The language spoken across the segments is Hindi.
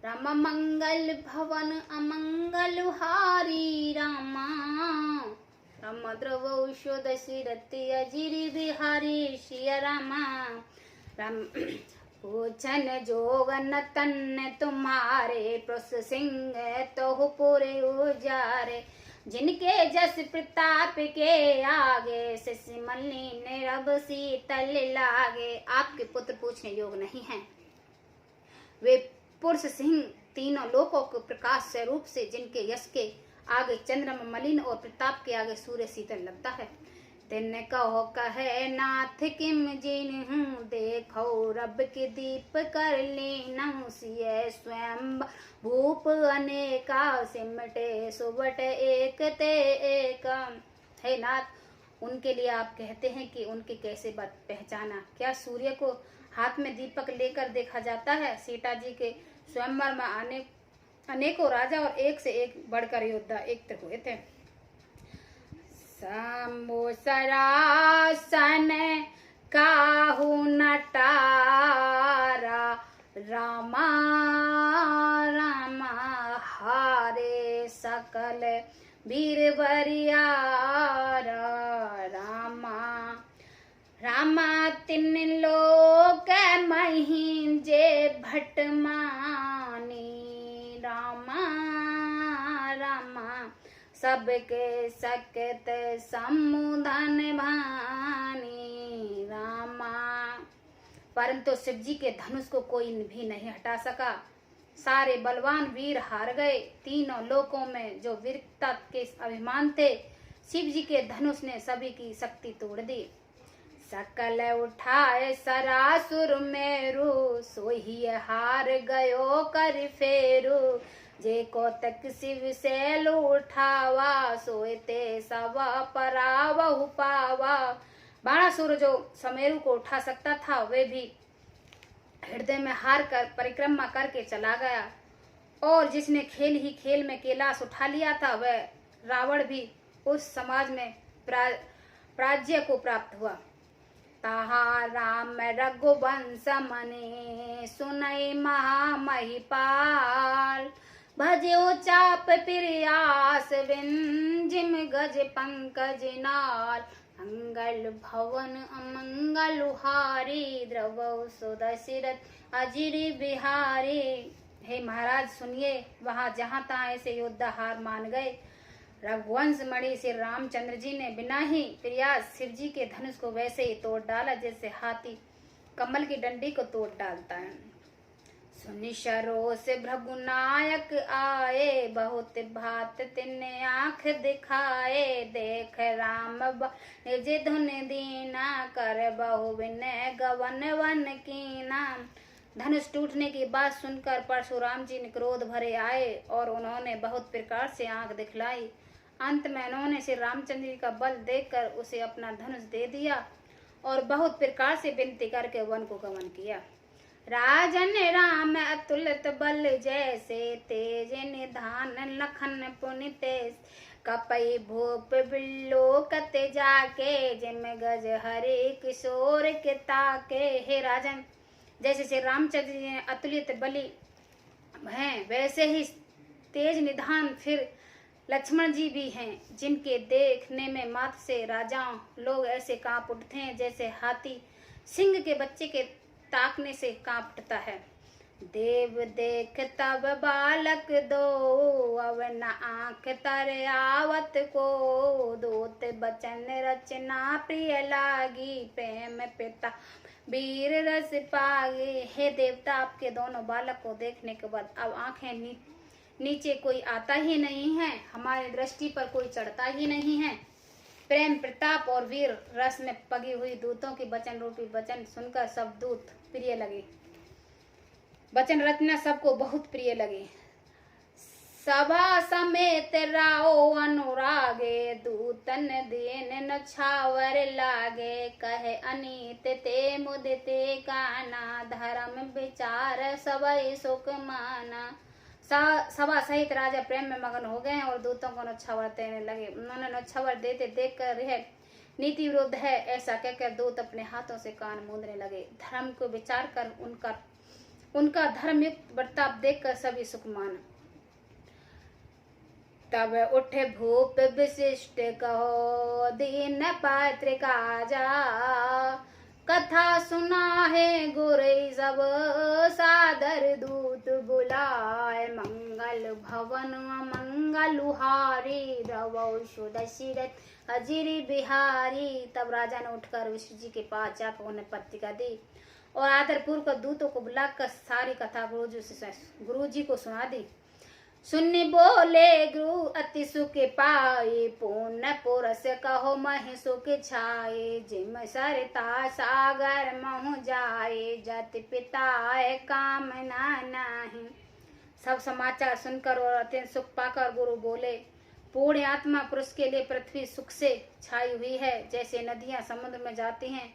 राम मंगल भवन अमंगल हारी रामा। राम द्रवौषो दशरथ अजिर बिहारी सिया रामा। राम पूछन जोगन तन तुम्हारे प्रस सिंह तो पूरे उजारे। जिनके जस प्रताप के आगे शिशुमलिन रब शीतल लागे। आपके पुत्र पूछने योग नहीं हैं, वे पुरुष सिंह तीनों लोकों के प्रकाश स्वरूप से, जिनके यश के आगे चंद्रमा मलिन और प्रताप के आगे सूर्य शीतल लगता है। तिन कहो कहे नाथ किम जिन्हु देखो रब के दीप कर लीनहु। सिय स्वयं भूप अनेका सिमटे सुबट एक ते एक। हे नाथ, उनके लिए आप कहते हैं कि उनके कैसे बात पहचाना। क्या सूर्य को हाथ में दीपक लेकर देखा जाता है? सीता जी के स्वयंवर में अनेकों राजा और एक से एक बढ़कर योद्धा एक हुए थे। शंभु सरासन काहू नटारा। रामा रामा हारे सकल वीर बरियारा। रामा रामा तिन लोक महीन जे भट मानी। रामा रामा सबके सकत समुधन भानी। रामा परंतु शिव जी के धनुष को कोई भी नहीं हटा सका। सारे बलवान वीर हार गए। तीनों लोकों में जो वीरता के अभिमान थे, शिव जी के धनुष ने सभी की शक्ति तोड़ दी। सकल उठाए सरासुर मेरु, सोही हार गयो कर फेरु। जे को तक शिव से उठावा, सोते सवा परावहु पावा। बाणासुर जो समेरु को उठा सकता था, वे भी हृदय में हार कर परिक्रमा करके चला गया। और जिसने खेल ही खेल में कैलाश उठा लिया था, वह रावण भी उस समाज में प्राज्य को प्राप्त हुआ। ताहा राम रघुवंश मने, सुनई महामहिपाल। भजो चाप प्रियास बिन, जिम गज पंकज नाल। मंगल भवन अमंगल हारी, द्रवौषो दशरथ अजिर बिहारी। हे महाराज सुनिए, वहाँ जहाँ तहाँ ऐसे योद्धा हार मान गए। रघुवंश मणि श्री रामचंद्र जी ने बिना ही प्रयास शिव जी के धनुष को वैसे ही तोड़ डाला, जैसे हाथी कमल की डंडी को तोड़ डालता है। सुनि सरोस भृगुनायक आए, बहुत भात तिन्ने आँख दिखाए। देख राम निज धुन दीना, कर बहु विनय गवन वन कीना। धनुष टूटने की बात सुनकर परशुराम जी ने क्रोध भरे आए और उन्होंने बहुत प्रकार से आंख दिखलाई। अंत में उन्होंने श्री रामचंद्र जी का बल देखकर उसे अपना धनुष दे दिया और बहुत प्रकार से विनती करके वन को गमन किया। राजन राम अतुलित बल जैसे, तेज निधान लखन पुनितेश। कपई भूप बिलोकत जाके, जिम गज हरे किशोर के ताके। हे राजन, जैसे श्री रामचंद्र जी अतुलित बली हैं, वैसे ही तेज निधान फिर लक्ष्मण जी भी हैं, जिनके देखने में मात्र से राजाओं लोग ऐसे कांप उठते हैं जैसे हाथी सिंह के बच्चे के ताकने से कांप उठता है। देव देख तब बालक दो, अवन आंख तर आवत को। दूत बचन रचना प्रिय लागी, प्रेम पिता वीर रस पागे। हे देवता, आपके दोनों बालक को देखने के बाद अब आंखें नीचे कोई आता ही नहीं है, हमारी दृष्टि पर कोई चढ़ता ही नहीं है। प्रेम प्रताप और वीर रस में पगी हुई दूतों की वचन रूपी वचन सुनकर सब दूत प्रिय लगे। वचन रचना सबको बहुत प्रिय लगी। सभा समेत राओ अनुरागे, दूतन देन नछावर लागे। कहे अनीत ते मुदिते काना, धर्म विचार सबई सुख माना। सभा सहित राजा प्रेम में मगन हो गए हैं और दूतों को नौछावर देने लगे। उन्होंने नौछावर देते देख कर यह नीति विरुद्ध है ऐसा कहकर दूत अपने हाथों से कान मूंदने लगे। धर्म को विचार कर उनका उनका धर्मयुक्त बर्ताव देखकर सभी सुख माना। तब उठे भूप विशिष्ट कहो दीन पत्रिका जा, कथा सुना है गुरु सब सादर दूत बुलाए, मंगल भवन मंगल हारी द्रवौ दशरथ अजिरी बिहारी। तब राजा ने उठकर विष्णु जी के पास जाकर उन्हें पत्रिका दी और आदरपूर्वक दूतों को बुलाकर सारी कथा गुरु जी को सुना दी। सुन बोले गुरु अति सुख पाए, पूर्ण पुरस कहो मह सुख छाए, जिम सरता सागर महु जाए, जति पिता कामना नहीं। सब समाचार सुनकर और अत्यंत सुख पाकर गुरु बोले, पूर्ण आत्मा पुरुष के लिए पृथ्वी सुख से छाई हुई है, जैसे नदियां समुद्र में जाती हैं,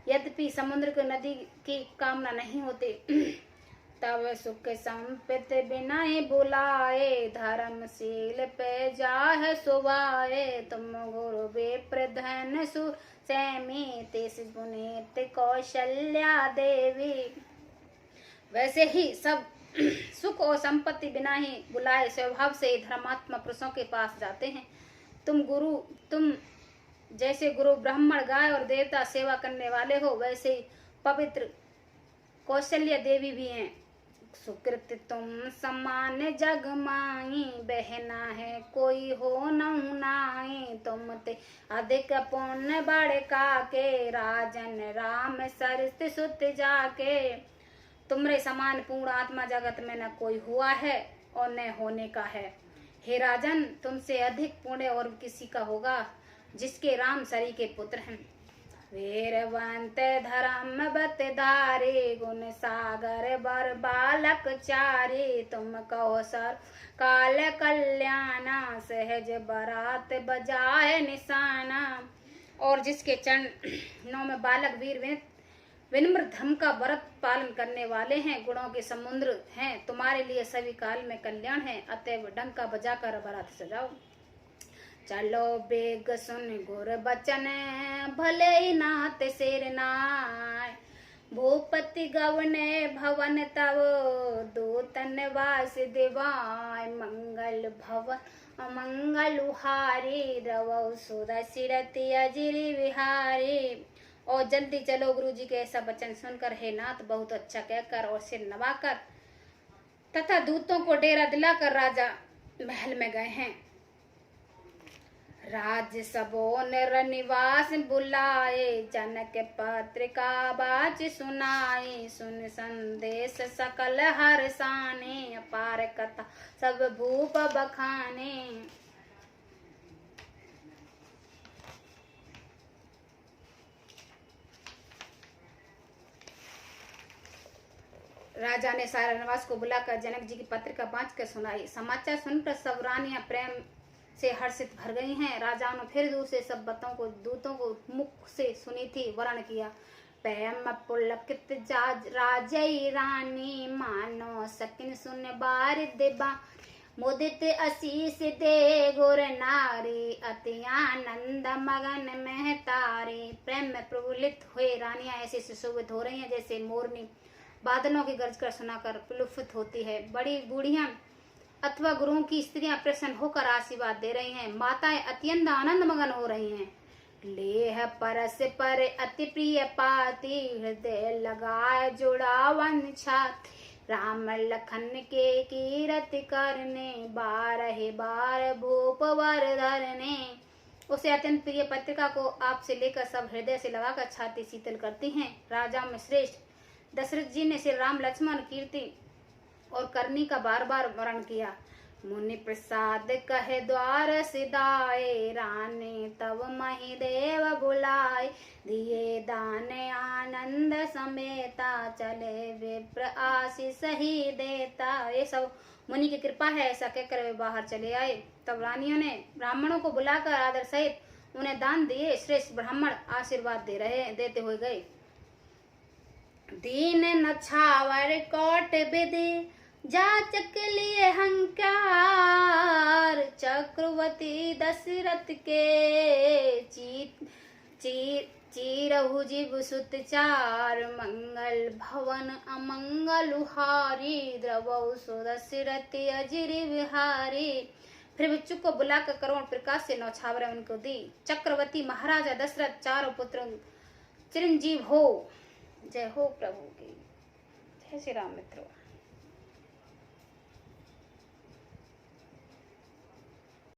यद्यपि समुद्र को नदी की कामना नहीं होती। तब सुख संपत्ति बिना ही बुलाए, धर्मशील पे जाह सुवाए, तुम गुरु विप्र धन सु सैमी, तेस पुनीत कौशल्या देवी। वैसे ही सब सुख और संपत्ति बिना ही बुलाए स्वभाव से धर्मात्मा पुरुषों के पास जाते हैं। तुम जैसे गुरु ब्राह्मण गाय और देवता सेवा करने वाले हो, वैसे ही पवित्र कौशल्या देवी भी हैं। सुकृत तुम समान जग माई, बहना है कोई हो नहु नाई, तुम ते अधिक पुण्य बड़का के, राजन राम सरित सुत जाके। तुमरे समान पूर्ण आत्मा जगत में न कोई हुआ है और न होने का है। हे राजन, तुमसे अधिक पुण्य और किसी का होगा, जिसके राम सरी के पुत्र हैं। वीरवंत धर्म बतधारे, गुण सागर बर बालक चारे, तुम कहो सर काल कल्याणा, सहज बरात बजाए निशाना। और जिसके चरणों में बालक वीर विनम्र धर्म का व्रत पालन करने वाले हैं, गुणों के समुद्र हैं, तुम्हारे लिए सभी काल में कल्याण है। अतएव डंका बजाकर बारात सजाओ। चलो बेग सुन गुर बचन, भले ही नाथ सिर नाय, भूपति गवने भवन तव, दूतन वास दिवाय, मंगल भवन मंगल उहारी, द्रवौ सुदशरथि अजिरी विहारी। और जल्दी चलो, गुरु जी के ऐसा वचन सुनकर हे नाथ बहुत अच्छा कहकर और सिर नवाकर तथा दूतों को डेरा दिलाकर राजा महल में गए हैं। राज सबो नर निवास बुलाए, जनक पत्रिका बाच सुनाई, सुन संदेश सकल हर्षाने, अपार कथा सब भूप बखाने। राजा ने सारा निवास को बुलाकर जनक जी की पत्रिका बाँच कर सुनाई। समाचार सुनकर सब रानियां प्रेम से हर्षित भर गई हैं। राजा ने फिर दूसरे सब दूतों को मुख से सुनी थी वर्ण किया। प्रेम पुलकित राजई रानी, मानो सकिन सुन बार देबा, मुदित आशीष दे गुर नारी, अति आनंद मगन में तारी। प्रेम में प्रफुल्लित हुए रानियां ऐसे सुशोभित हो रही हैं जैसे मोरनी बादलों की गर्ज कर सुनाकर प्रलुप्त होती है। बड़ी बूढ़ियां अथवा गुरुओं की स्त्रियां प्रसन्न होकर आशीर्वाद दे रही हैं। माताएं अत्यंत आनंद मगन हो रही हैं। लेह परस पर अति प्रिय पाती, हृदय लगाए जुड़ावन छाती, राम लखन के कीरत करने, बारह बार भूप वर धरने। उसे अत्यंत प्रिय पत्रिका को आपसे लेकर सब हृदय से लगाकर छाती शीतल करती हैं। राजा में श्रेष्ठ दशरथ जी ने श्री राम लक्ष्मण कीर्ति और करनी का बार बार वर्ण किया। मुनि प्रसाद कहे द्वार सिधाए, रानी तब मही देव बुलाए, दिए दान आनंद समेता, चले विप्र आशीष ही देता। ये सब मुनि की कृपा है, ऐसा कहकर वे बाहर चले आए। तब रानियों ने ब्राह्मणों को बुलाकर आदर सहित उन्हें दान दिए। श्रेष्ठ ब्राह्मण आशीर्वाद देते हुए गए। दीन नछावर कोट विधि, जाचक लिए हंकार, चक्रवर्ती दशरथ के चीरहु जीव सुत चार, मंगल भवन अमंगलुहारी, द्रवौ सुदशरथि अजिर विहारी। फिर बिच्छू को बुलाकर करोड़ प्रकाश से नौछावर उनको दी। चक्रवर्ती महाराजा दशरथ चारों पुत्र चिरंजीव हो। जय हो प्रभु की। जय श्री राम मित्रों।